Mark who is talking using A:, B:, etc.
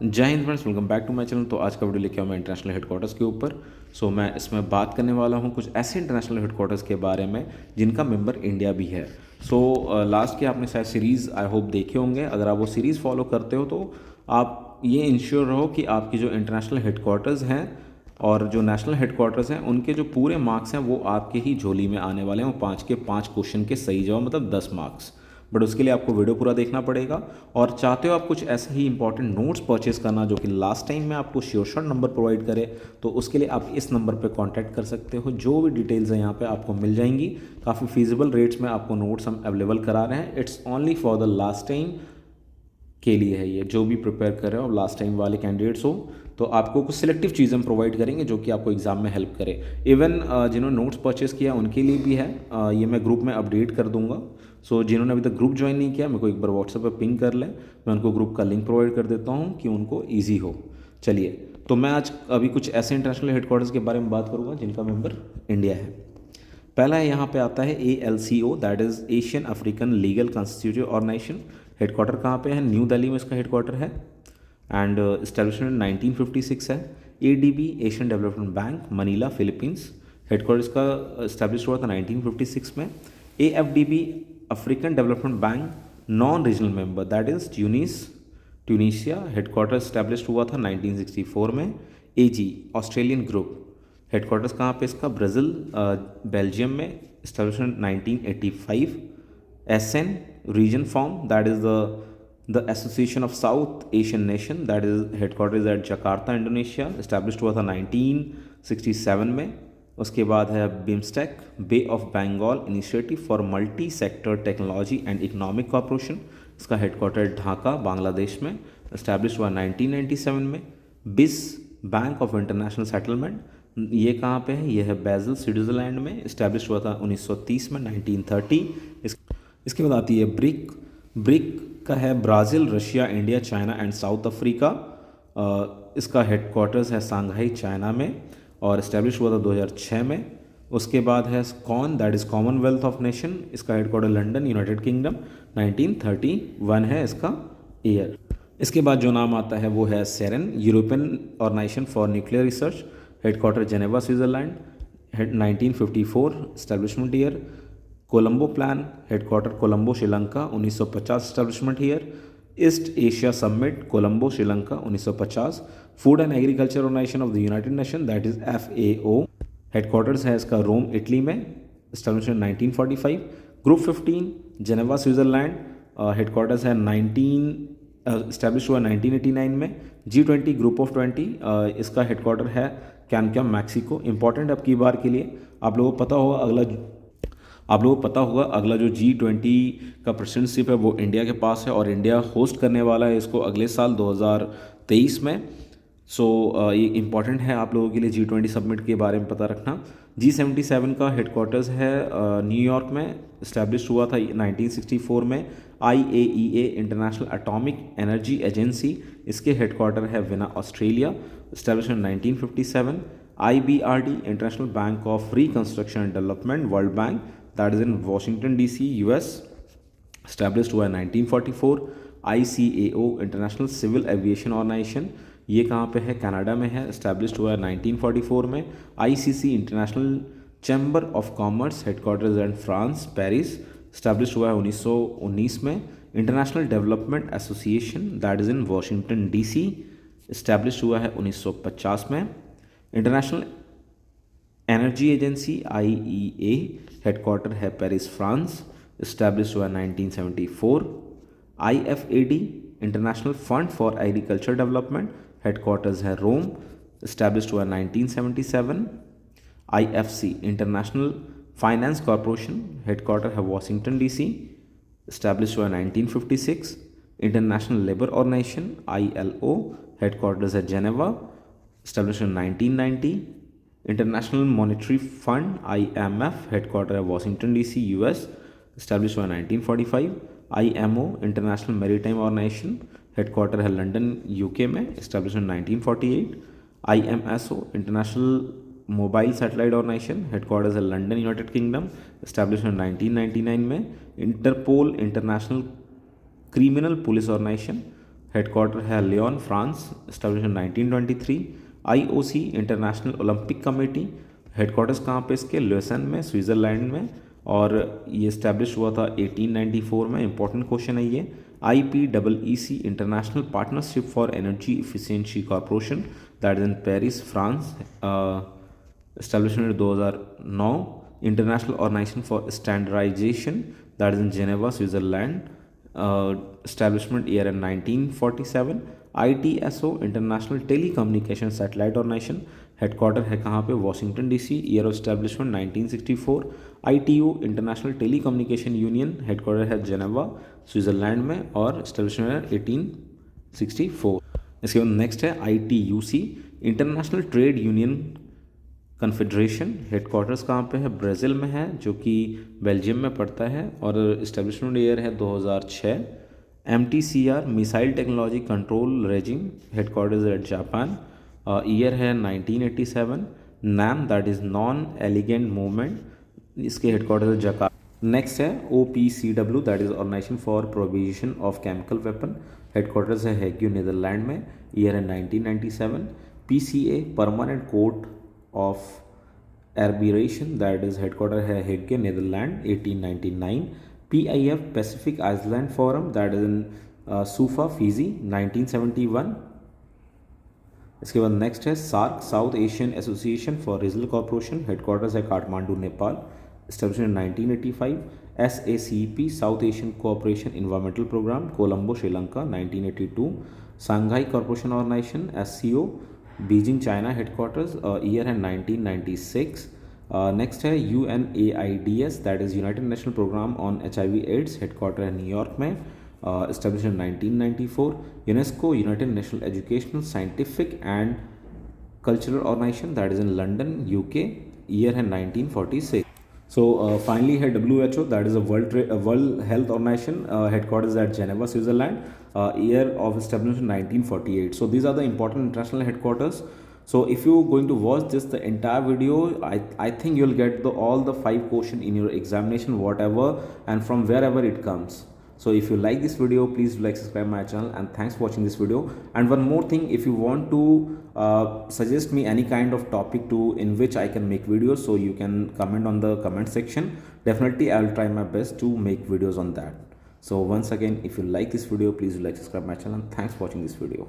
A: जय हिंद friends, welcome back to my channel. तो आज का वीडियो लेके आया मैं इंटरनेशनल हेडक्वार्टर्स के ऊपर। मैं इसमें बात करने वाला हूँ कुछ ऐसे इंटरनेशनल हेडक्वार्टर्स के बारे में जिनका मेंबर इंडिया भी है। लास्ट की आपने शायद सीरीज़ आई होप देखे होंगे। अगर आप वो सीरीज़ फॉलो करते हो तो आप ये इंश्योर रहो कि आपकी जो इंटरनेशनल हेडक्वार्टर्स हैं और जो नेशनल हेडक्वार्टर्स हैं उनके जो पूरे मार्क्स हैं वो आपके ही झोली में आने वाले हैं। वो 5 के 5 क्वेश्चन के सही जवाब, मतलब 10 मार्क्स। बट उसके लिए आपको वीडियो पूरा देखना पड़ेगा। और चाहते हो आप कुछ ऐसे ही इंपॉर्टेंट नोट्स परचेज करना जो कि लास्ट टाइम में आपको श्योर शॉट नंबर प्रोवाइड करे, तो उसके लिए आप इस नंबर पे कांटेक्ट कर सकते हो। जो भी डिटेल्स हैं यहाँ पे आपको मिल जाएंगी। काफ़ी फीजिबल रेट्स में आपको नोट्स हम अवेलेबल करा रहे हैं। It's only for the last time के लिए है ये। जो भी प्रिपेयर कर रहे हो लास्ट टाइम वाले कैंडिडेट्स हो तो आपको कुछ सिलेक्टिव चीज़ें हम प्रोवाइड करेंगे जो कि आपको एग्जाम में हेल्प करे। इवन जिन्होंने नोट्स परचेस किया उनके लिए भी है। ये मैं ग्रुप में अपडेट कर दूंगा। जिन्होंने अभी तक ग्रुप ज्वाइन नहीं किया मेरे को एक बार व्हाट्सएप पर पिंग कर लें, मैं उनको ग्रुप का लिंक प्रोवाइड कर देता हूँ कि उनको ईजी हो। चलिए, तो मैं आज अभी कुछ ऐसे इंटरनेशनल हेडक्वार्टर्स के बारे में बात करूँगा जिनका मेंबर इंडिया है। पहला है यहाँ पे आता है ALCO, that is Asian African legal constitutive organization. Headquarter कहाँ पे है? न्यू दिल्ली में इसका हेडक्वार्टर है। एंड इस्टेब्लिशमेंट 1956 है। ADB, Asian development bank, Manila, Philippines. Headquarter इसका इस्टेब्लिश हुआ था 1956 में। AFDB, African development bank, non regional member, that is Tunisia. Headquarter establish हुआ था 1964 में। AG, Australian group. हेडक्वार्टर्स कहाँ पे इसका? ब्राज़ील, बेल्जियम में। Establishment 1985। SN, region form, that is the association of south Asian nation, that is headquarters at Jakarta, Indonesia. Establish हुआ था 1967 में। उसके बाद है BIMSTEC, bay of Bengal initiative for multi sector technology and economic corporation. इसका headquarter Dhaka, Bangladesh में। Establish हुआ 1997 में। बिस, बैंक ऑफ इंटरनेशनल सेटलमेंट, ये कहाँ पे है? ये है बेज़ल, स्विट्ज़रलैंड में। इस्टेब्लिश हुआ था 1930 में, 1930। इसके बाद आती है ब्रिक। ब्रिक का है Brazil, Russia, India, China and south Africa. इसका हेडक्वार्टर्स है सांघाई, चाइना में, और इस्टेब्लिश हुआ था 2006 में। उसके बाद है CON, that is commonwealth of nation. इसका हेडक्वार्टर लंदन, यूनाइटेड किंगडम। 1931 है इसका ईयर। इसके बाद जो नाम आता है वो है CERN, European organisation for nuclear research. Headquarter Geneva, Switzerland. 1954 establishment year. Colombo plan, headquarter Colombo, Sri Lanka. 1950 establishment year. East Asia summit, Colombo, Sri Lanka. 1950। Food and agriculture organisation of the United Nation, that is FAO। Headquarters है इसका रोम, इटली में। Establishment 1945। Group 15, Geneva, Switzerland. Headquarters है 19 establish हुआ 1989 में। G20, group of 20, इसका headquarter है कैनक्यूम, Mexico. Important अब की बार के लिए आप लोगों को पता होगा अगला जो G20 का प्रेसिडेंटशिप है वो इंडिया के पास है और इंडिया होस्ट करने वाला है इसको अगले साल 2023 में। ये इंपॉर्टेंट है आप लोगों के लिए G20 समिट के बारे में पता रखना। G77 का हेडक्वार्टर्स है न्यूयॉर्क में। इस्टेब्लिश हुआ था 1964 में। IAEA, international atomic energy agency, इसके हेडक्वार्टर है Vienna, Australia. Establishment 1957। IBRD, international bank of reconstruction and development, world bank, that is in Washington DC, US। Established हुआ है 1944। ICAO, international civil aviation organization, ये कहाँ पे है? कनाडा में है। इस्टेब्लिश्ड हुआ है 1944 में। ICC, international chamber of commerce, headquarters and France, Paris. Establish हुआ है 1919 में। International development association, that is in Washington DC। Establish हुआ है 1950 में। International energy agency, IEA, headquarter है पेरिस, फ्रांस। इस्टेब्लिश हुआ 1974। IFAD, international fund for agriculture development, headquarters है Rome. Establish हुआ 1977। IFC, international finance corporation, headquarter है Washington DC। Establish हुआ 1956। International labour organization, ILO, headquarters है Geneva. Establish 1990। International monetary fund, IMF, headquarter है Washington DC, US। Establish हुआ 1945। IMO, international maritime organisation, headquarter है London, UK में। Establishment 1948। IMSO, international mobile satellite organisation, headquarters है London, United Kingdom. Establishment 1999 में। Interpol, international criminal police organisation, headquarter है Lyon France, establish 1923। IOC international Olympic committee, headquarters कहाँ पे इसके, Lausanne में, Switzerland में, और ये इस्टेब्लिश हुआ था 1894 में। इंपॉर्टेंट क्वेश्चन है ये। IPEEC international partnership for energy efficiency corporation, that is in Paris France, establishment 2009। International organization for standardization, that is in Geneva Switzerland, establishment year in 1947। ITSO international telecommunication satellite organization, headquarter है कहाँ पे, Washington DC, year of establishment 1964। ITU international telecommunication union, headquarter है Geneva Switzerland में, और establishment है 1864। इसके बाद next है ITUC international trade union confederation, headquarters कहाँ पे है, ब्राज़ील में है, जो कि बेल्जियम में पड़ता है, और इस्टेब्लिशमेंट ईयर है 2006। MTCR missile technology control regime, headquarters at Japan, year है 1987। NAM that is non aligned movement, इसके हेडक्वार्टर्स जकार्ता। नेक्स्ट है OPCW that is organisation for prohibition of chemical weapon, headquarters है Hague Netherland में, year है 1997। PCA permanent court of arbitration that is headquarter है Hague Netherland 1899। PIF Pacific island forum that is in Suva Fiji 1971। इसके बाद next है SAARC south Asian association for regional corporation, headquarters है Kathmandu Nepal, establishment 1985। SACP South Asian cooperation environmental programme, Colombo Sri Lanka 1982। Shanghai corporation organisation SCO Beijing China, headquarters, year है 1996। Next है UNAIDS that is United National programme on HIV AIDS, headquarter है New York में, establish 1994। UNESCO United National educational scientific and cultural organisation that is in London UK, year है 1946। So finally है WHO that is a World Health Organization, headquarters at Geneva, Switzerland, year of establishment 1948. So these are the important international headquarters. So if you're going to watch this the entire video, I think you'll get all the 5 question in your examination, whatever and from wherever it comes. So if you like this video, please like, subscribe my channel, and thanks for watching this video. And one more thing, if you want to suggest me any kind of topic to in which I can make videos, so you can comment on the comment section. Definitely I'll try my best to make videos on that. So once again, if you like this video, please like, subscribe my channel, and thanks for watching this video.